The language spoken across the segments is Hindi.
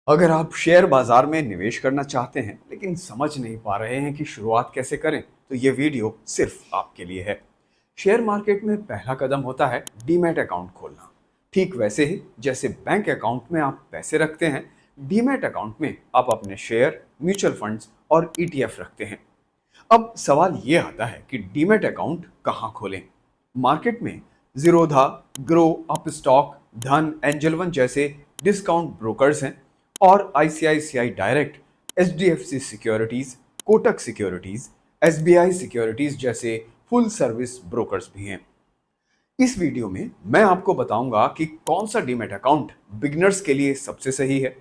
अगर आप शेयर बाजार में निवेश करना चाहते हैं लेकिन समझ नहीं पा रहे हैं कि शुरुआत कैसे करें, तो ये वीडियो सिर्फ आपके लिए है। शेयर मार्केट में पहला कदम होता है डीमैट अकाउंट खोलना। ठीक वैसे ही जैसे बैंक अकाउंट में आप पैसे रखते हैं, डीमैट अकाउंट में आप अपने शेयर, म्यूचुअल फंड्स और ईटीएफ रखते हैं। अब सवाल ये आता है कि डीमैट अकाउंट कहाँ खोलें? मार्केट में जीरोधा, ग्रो, अपस्टॉक, धन, एंजल वन जैसे डिस्काउंट ब्रोकर्स हैं और आईसीआईसीआई डायरेक्ट, एचडीएफसी सिक्योरिटीज, कोटक सिक्योरिटीज, एसबीआई सिक्योरिटीज जैसे फुल सर्विस ब्रोकर्स भी हैं। इस वीडियो में मैं आपको बताऊंगा कि कौन सा डीमैट अकाउंट बिगिनर्स के लिए सबसे सही है,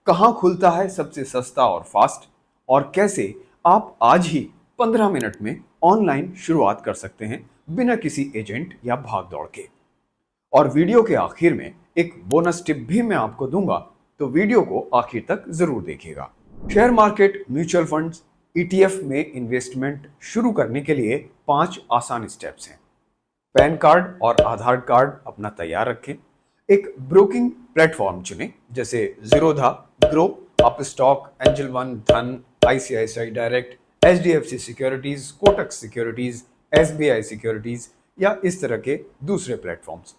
कहां खुलता है सबसे सस्ता और फास्ट, और कैसे आप आज ही 15 मिनट में ऑनलाइन शुरुआत कर सकते हैं बिना किसी एजेंट या भाग दौड़ के। और वीडियो के आखिर में एक बोनस टिप भी मैं आपको दूंगा, तो वीडियो को आखिर तक जरूर देखिएगा। Share market, mutual funds, ETF में इन्वेस्टमेंट शुरू करने के लिए 5 आसान स्टेप्स हैं। पैन कार्ड और आधार कार्ड अपना तैयार रखें। एक ब्रोकिंग प्लेटफॉर्म चुनें जैसे जीरोधा, ग्रो, अपस्टॉक, एंजल वन, धन, आईसीआईसीआई डायरेक्ट, एचडीएफसी सिक्योरिटीज, कोटक सिक्योरिटीज, एसबीआई सिक्योरिटीज या इस तरह के दूसरे प्लेटफॉर्म्स।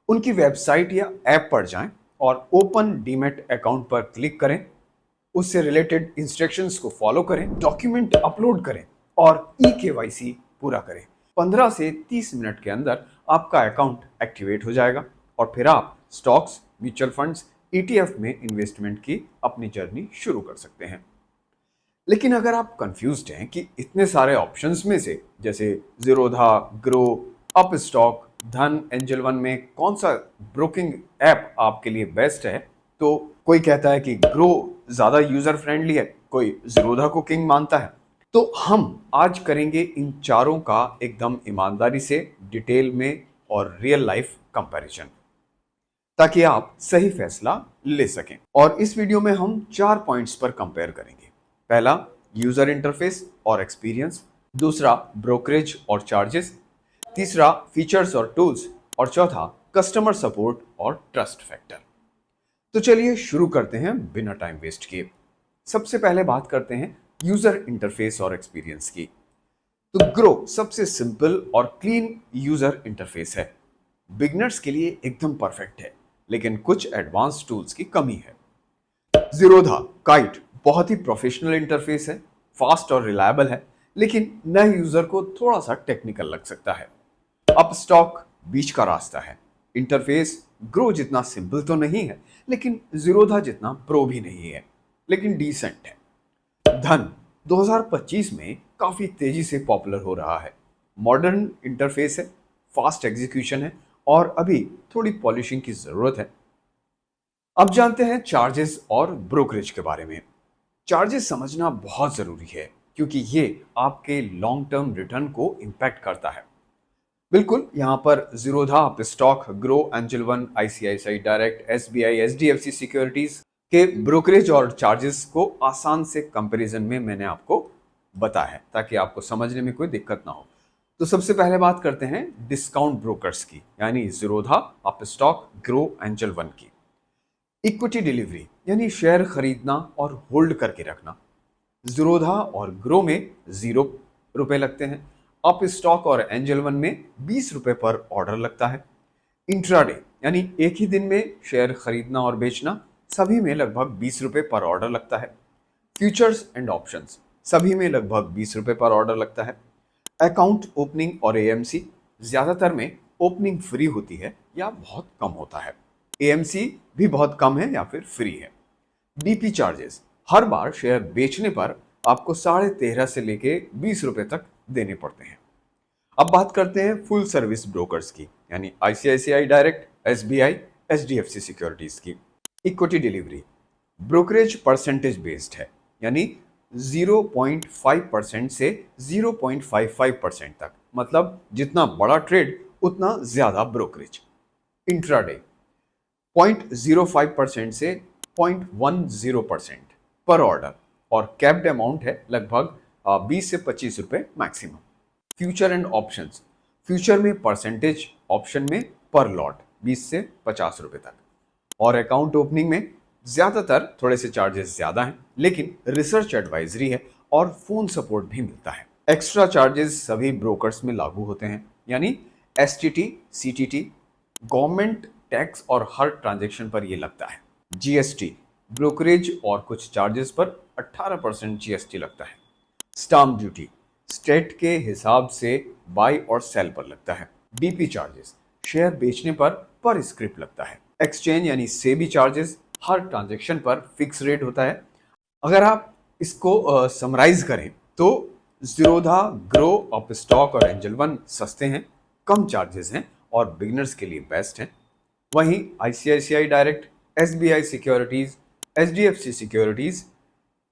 उनकी वेबसाइट या ऐप पर जाएं और ओपन डीमैट अकाउंट पर क्लिक करें। उससे रिलेटेड इंस्ट्रक्शंस को फॉलो करें, डॉक्यूमेंट अपलोड करें और ई केवाईसी पूरा करें। 15 से 30 मिनट के अंदर आपका अकाउंट एक्टिवेट हो जाएगा और फिर आप स्टॉक्स, म्यूचुअल फंड्स, ईटीएफ में इन्वेस्टमेंट की अपनी जर्नी शुरू कर सकते हैं। लेकिन अगर आप कंफ्यूज्ड हैं कि इतने सारे ऑप्शंस में से जैसे जीरोधा, ग्रो, अप स्टॉक, धन, एंजल वन में कौन सा ब्रोकिंग ऐप आपके लिए बेस्ट है, तो कोई कहता है कि ग्रो ज्यादा यूजर फ्रेंडली है, कोई जीरोधा को किंग मानता है। तो हम आज करेंगे इन चारों का एकदम ईमानदारी से, डिटेल में और रियल लाइफ कंपैरिजन, ताकि आप सही फैसला ले सकें। और इस वीडियो में हम 4 पॉइंट्स पर कंपेयर करेंगे। पहला, यूजर इंटरफेस और एक्सपीरियंस। दूसरा, ब्रोकरेज और चार्जेस। तीसरा, फीचर्स और टूल्स। और चौथा, कस्टमर सपोर्ट और ट्रस्ट फैक्टर। तो चलिए शुरू करते हैं बिना टाइम वेस्ट किए। सबसे पहले बात करते हैं यूजर इंटरफेस और एक्सपीरियंस की। तो ग्रो सबसे सिंपल और क्लीन यूजर इंटरफेस है। बिगनर्स के लिए एकदम परफेक्ट है, लेकिन कुछ एडवांस टूल्स की कमी है। जीरोधा, काइट बहुत ही प्रोफेशनल इंटरफेस है, फास्ट और रिलायबल है, लेकिन नए यूजर को थोड़ा सा टेक्निकल लग सकता है। अपस्टॉक बीच का रास्ता है। इंटरफेस ग्रो जितना सिंपल तो नहीं है, लेकिन जीरोधा जितना प्रो भी नहीं है, लेकिन डिसेंट है। धन 2025 में काफी तेजी से पॉपुलर हो रहा है। मॉडर्न इंटरफेस है, फास्ट एग्जीक्यूशन है और अभी थोड़ी पॉलिशिंग की जरूरत है। अब जानते हैं चार्जेस और ब्रोकरेज के बारे में। चार्जेस समझना बहुत जरूरी है, क्योंकि ये आपके लॉन्ग टर्म रिटर्न को इंपैक्ट करता है। बिल्कुल, यहाँ पर Zerodha, Upstox, grow, angel one, ICICI Direct, SBI, HDFC securities के ब्रोकरेज और चार्जेस को आसान से कंपैरिजन में मैंने आपको बताया है, ताकि आपको समझने में कोई दिक्कत ना हो। तो सबसे पहले बात करते हैं डिस्काउंट ब्रोकर्स की, यानी Zerodha, Upstox, grow, angel one की। इक्विटी डिलीवरी यानी शेयर खरीदना और होल्ड करके रखना। जीरोधा और ग्रो में 0 रुपए लगते हैं। अप स्टॉक और एंजल वन में 20 रुपए पर ऑर्डर लगता है। इंट्राडे यानी एक ही दिन में शेयर खरीदना और बेचना, सभी में लगभग 20 रुपए पर ऑर्डर लगता है। फ्यूचर्स एंड ऑप्शंस, सभी में लगभग 20 रुपए पर ऑर्डर लगता है। अकाउंट ओपनिंग और एएमसी, ज्यादातर में ओपनिंग फ्री होती है या बहुत कम होता है। एएमसी भी बहुत कम है या फिर फ्री है। डीपी चार्जेस, हर बार शेयर बेचने पर आपको 13.5 से लेके 20 रुपए तक देने पड़ते हैं। अब बात करते हैं फुल सर्विस ब्रोकर्स की, यानी आईसीआईसीआई डायरेक्ट, एसबीआई, एचडीएफसी सिक्योरिटीज की। Equity delivery brokerage percentage based है, यानी 0.5% से 0.55% तक, मतलब जितना बड़ा ट्रेड उतना ज्यादा ब्रोकरेज। इंट्राडे 0.05% से 0.10% पर ऑर्डर और कैप्ड अमाउंट है लगभग 20 से 25 रुपए maximum. Future and options, future में परसेंटेज, ऑप्शन में पर लॉट 20 से 50 रुपए तक। और अकाउंट ओपनिंग में ज्यादातर थोड़े से चार्जेस ज्यादा हैं, लेकिन रिसर्च एडवाइजरी है और फोन सपोर्ट भी मिलता है। एक्स्ट्रा चार्जेस सभी ब्रोकर्स में लागू होते हैं, यानी एसटीटी, सीटीटी, गवर्नमेंट टैक्स और हर ट्रांजैक्शन पर ये लगता है। जीएसटी, ब्रोकरेज और कुछ चार्जेस पर 18% जीएसटी लगता है। स्टाम्प ड्यूटी स्टेट के हिसाब से बाय और सेल पर लगता है। बीपी चार्जेस शेयर बेचने पर स्क्रिप्ट लगता है। एक्सचेंज यानी सेबी चार्जेस हर ट्रांजैक्शन पर फिक्स रेट होता है। अगर आप इसको समराइज करें तो जीरोधा, ग्रो, अपस्टॉक और एंजल वन सस्ते हैं, कम चार्जेस हैं और बिगिनर्स के लिए बेस्ट हैं। वहीं ICICI Direct, SBI securities, HDFC securities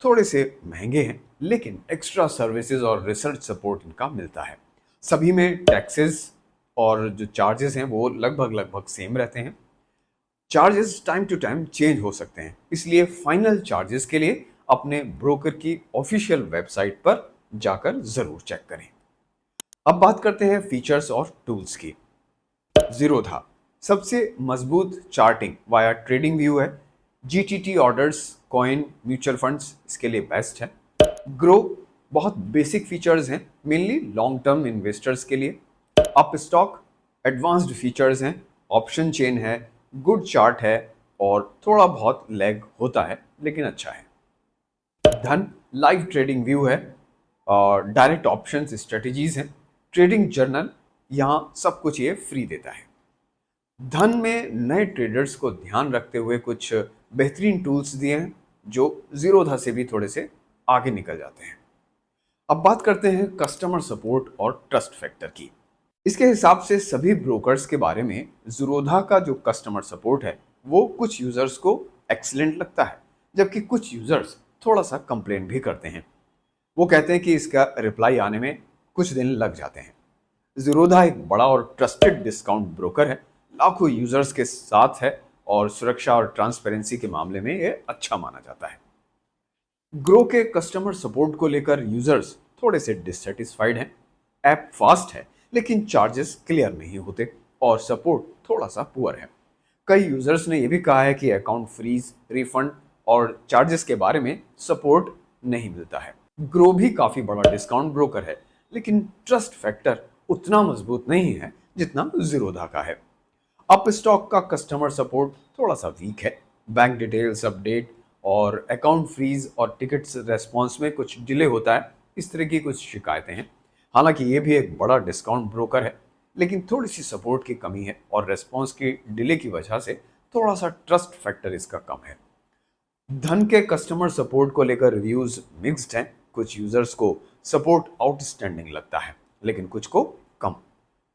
थोड़े से महंगे हैं, लेकिन एक्स्ट्रा सर्विसेज और रिसर्च सपोर्ट इनका मिलता है। सभी में टैक्सेस और जो चार्जेस हैं वो लगभग लगभग सेम रहते हैं। Charges time to time change हो सकते हैं, इसलिए फाइनल चार्जेस के लिए अपने ब्रोकर की ऑफिशियल वेबसाइट पर जाकर जरूर चेक करें। अब बात करते हैं फीचर्स और टूल्स की। जीरोधा सबसे मजबूत चार्टिंग वाया ट्रेडिंग व्यू है। GTT orders, coin, mutual funds इसके लिए बेस्ट है। ग्रो बहुत बेसिक फीचर्स हैं, मेनली लॉन्ग टर्म इन्वेस्टर्स के लिए। अपस्टॉक एडवांस्ड फीचर्स हैं, ऑप्शन चेन है, गुड चार्ट है और थोड़ा बहुत लैग होता है लेकिन अच्छा है। धन लाइव ट्रेडिंग व्यू है और डायरेक्ट ऑप्शंस स्ट्रेटजीज हैं। ट्रेडिंग जर्नल यहाँ सब कुछ ये फ्री देता है। धन में नए ट्रेडर्स को ध्यान रखते हुए कुछ बेहतरीन टूल्स दिए हैं जो जीरोधा से भी थोड़े से आगे निकल जाते हैं। अब बात करते हैं कस्टमर सपोर्ट और ट्रस्ट फैक्टर की। इसके हिसाब से सभी ब्रोकर्स के बारे में जीरोधा का जो कस्टमर सपोर्ट है वो कुछ यूजर्स को एक्सीलेंट लगता है, जबकि कुछ यूजर्स थोड़ा सा कंप्लेन भी करते हैं। वो कहते हैं कि इसका रिप्लाई आने में कुछ दिन लग जाते हैं। जीरोधा एक बड़ा और ट्रस्टेड डिस्काउंट ब्रोकर है, लाखों यूजर्स के साथ है और सुरक्षा और ट्रांसपेरेंसी के मामले में ये अच्छा माना जाता है। ग्रो के कस्टमर सपोर्ट को लेकर यूजर्स थोड़े से डिससेटिस्फाइड हैं। ऐप फास्ट है लेकिन चार्जेस क्लियर नहीं होते और सपोर्ट थोड़ा सा पुअर है। कई यूजर्स ने यह भी कहा है कि अकाउंट फ्रीज, रिफंड और चार्जेस के बारे में सपोर्ट नहीं मिलता है। ग्रो भी काफी बड़ा डिस्काउंट ब्रोकर है, लेकिन ट्रस्ट फैक्टर उतना मजबूत नहीं है जितना जीरोधा का है। अपस्टॉक का कस्टमर सपोर्ट थोड़ा सा वीक है। बैंक डिटेल्स अपडेट और अकाउंट फ्रीज और टिकट्स रेस्पॉन्स में कुछ डिले होता है, इस तरह की कुछ शिकायतें हैं। हालांकि ये भी एक बड़ा डिस्काउंट ब्रोकर है, लेकिन थोड़ी सी सपोर्ट की कमी है और रेस्पॉन्स की डिले की वजह से थोड़ा सा ट्रस्ट फैक्टर इसका कम है। धन के कस्टमर सपोर्ट को लेकर रिव्यूज मिक्स्ड हैं। कुछ यूजर्स को सपोर्ट आउटस्टैंडिंग लगता है, लेकिन कुछ को कम।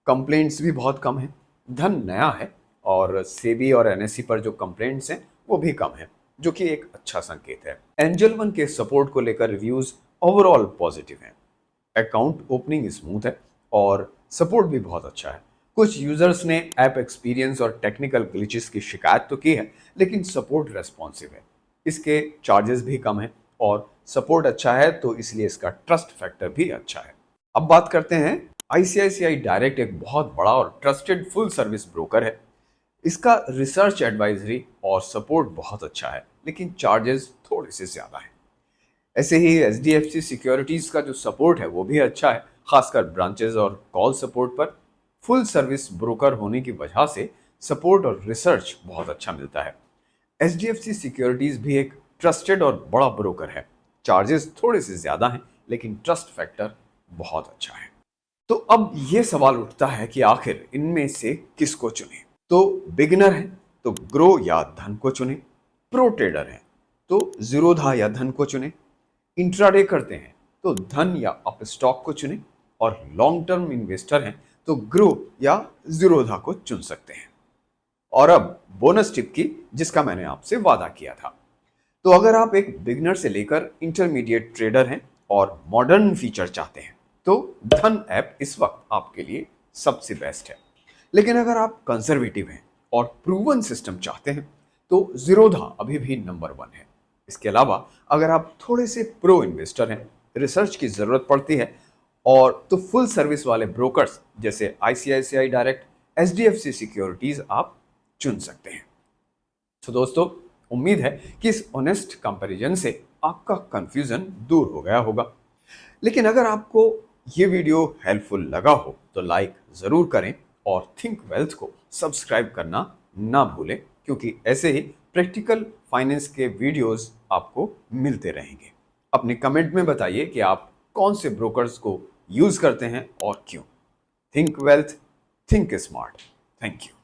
कंप्लेंट्स भी बहुत कम है। धन नया है और सेबी और एनएससी पर जो कंप्लेंट्स हैं वो भी कम है, जो कि एक अच्छा संकेत है। एंजल वन के सपोर्ट को लेकर रिव्यूज ओवरऑल पॉजिटिव हैं। अकाउंट ओपनिंग स्मूथ है और सपोर्ट भी बहुत अच्छा है। कुछ यूजर्स ने ऐप एक्सपीरियंस और टेक्निकल ग्लिचेस की शिकायत तो की है, लेकिन सपोर्ट रेस्पॉन्सिव है। इसके चार्जेस भी कम है और सपोर्ट अच्छा है, तो इसलिए इसका ट्रस्ट फैक्टर भी अच्छा है। अब बात करते हैं आईसीआईसीआई डायरेक्ट एक बहुत बड़ा और ट्रस्टेड फुल सर्विस ब्रोकर है। इसका रिसर्च एडवाइजरी और सपोर्ट बहुत अच्छा है, लेकिन चार्जेस थोड़े से ज्यादा हैं। ऐसे ही एचडीएफसी सिक्योरिटीज का जो सपोर्ट है वो भी अच्छा है, खासकर ब्रांचेस और कॉल सपोर्ट पर। फुल सर्विस ब्रोकर होने की वजह से सपोर्ट और रिसर्च बहुत अच्छा मिलता है। एचडीएफसी सिक्योरिटीज भी एक ट्रस्टेड और बड़ा ब्रोकर है। चार्जेस थोड़े से ज्यादा हैं, लेकिन ट्रस्ट फैक्टर बहुत अच्छा है। तो अब ये सवाल उठता है कि आखिर इनमें से किसको चुने। तो बिगिनर है तो ग्रो या धन को चुने। प्रो ट्रेडर है तो जीरोधा या धन को चुने। इंट्राडे करते हैं तो धन या अपस्टॉक को चुने और लॉन्ग टर्म इन्वेस्टर हैं तो ग्रो या जीरोधा को चुन सकते हैं। और अब बोनस टिप की, जिसका मैंने आपसे वादा किया था। तो अगर आप एक बिगिनर से लेकर इंटरमीडिएट ट्रेडर हैं और मॉडर्न फीचर चाहते हैं तो धन ऐप इस वक्त आपके लिए सबसे बेस्ट है। लेकिन अगर आप कंजर्वेटिव हैं और प्रूवन सिस्टम चाहते हैं तो जीरोधा अभी भी नंबर 1 है। इसके अलावा अगर आप थोड़े से प्रो इन्वेस्टर हैं, रिसर्च की जरूरत पड़ती है और तो फुल सर्विस वाले ब्रोकर्स जैसे आईसीआईसीआई डायरेक्ट, एचडीएफसी सिक्योरिटीज आप चुन सकते हैं। तो दोस्तों, उम्मीद है कि इस ऑनेस्ट कंपैरिजन से आपका कंफ्यूजन दूर हो गया होगा। लेकिन अगर आपको ये वीडियो हेल्पफुल लगा हो तो लाइक ज़रूर करें और थिंक वेल्थ को सब्सक्राइब करना ना भूलें, क्योंकि ऐसे ही प्रैक्टिकल फाइनेंस के वीडियोस आपको मिलते रहेंगे। अपने कमेंट में बताइए कि आप कौन से ब्रोकर्स को यूज़ करते हैं और क्यों। Think wealth, think smart. Thank you.